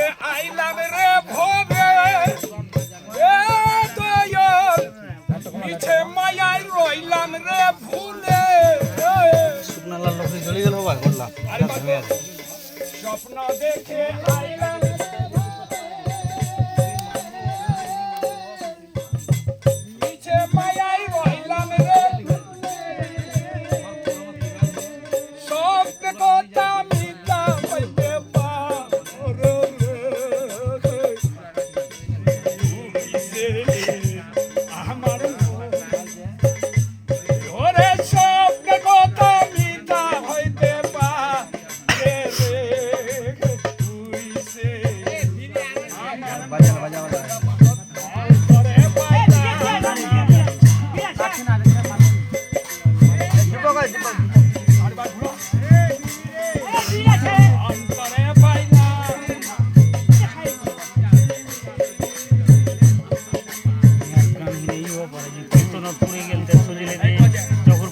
দেখে আইলাম রে ভবে মিছে মায়ায় রইলাম রে ভুলে শুকনা লাল লোক জ্বলি গেল ভাই করলাম স্বপ্ন দেখে আইলাম মিছে মায়ায় রইলাম রে সব কথা মিথ্যা হইতে পারে আমার ওরে সব কথা মিথ্যা হইতে পারে তুই সে বাজা বাজা বাজা অন্তরে পাইলা অন্তরে পাইলা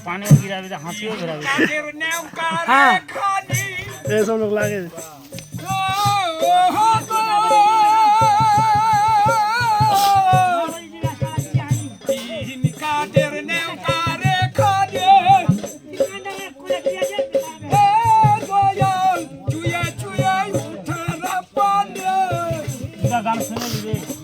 पानी गिरा भी हाथियों गिरा भी কাদের নেউকার হ্যাঁ। খানি ये सब लोग लागे কাদের নেউকার খানি চুয়া চুয়া উঠার পানি गान सुने लीजिए